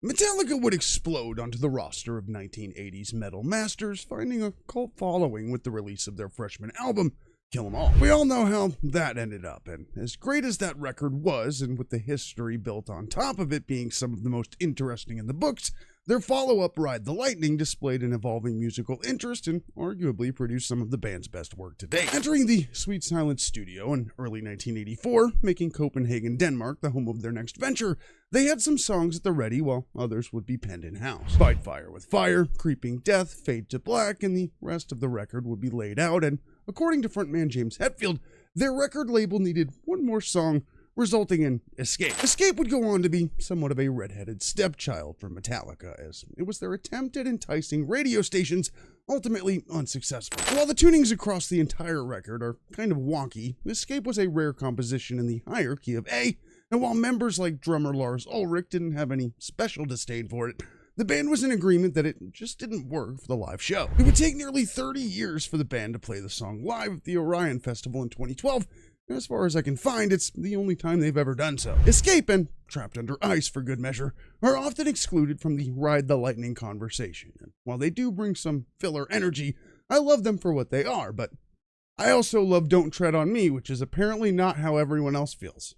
Metallica would explode onto the roster of 1980s metal masters, finding a cult following with the release of their freshman album, Kill 'Em All. We all know how that ended up, and as great as that record was, and with the history built on top of it being some of the most interesting in the books, their follow-up, Ride the Lightning, displayed an evolving musical interest and arguably produced some of the band's best work to date. Entering the Sweet Silence studio in early 1984, making Copenhagen, Denmark the home of their next venture, they had some songs at the ready while others would be penned in-house. Fight Fire with Fire, Creeping Death, Fade to Black, and the rest of the record would be laid out, and according to frontman James Hetfield, their record label needed one more song, resulting in Escape. Escape would go on to be somewhat of a redheaded stepchild for Metallica, as it was their attempt at enticing radio stations, ultimately unsuccessful. While the tunings across the entire record are kind of wonky, Escape was a rare composition in the higher key of A, and while members like drummer Lars Ulrich didn't have any special disdain for it, the band was in agreement that it just didn't work for the live show. It would take nearly 30 years for the band to play the song live at the Orion Festival in 2012, and as far as I can find, it's the only time they've ever done so. Escape and Trapped Under Ice, for good measure, are often excluded from the Ride the Lightning conversation, and while they do bring some filler energy, I love them for what they are, but I also love Don't Tread on Me, which is apparently not how everyone else feels.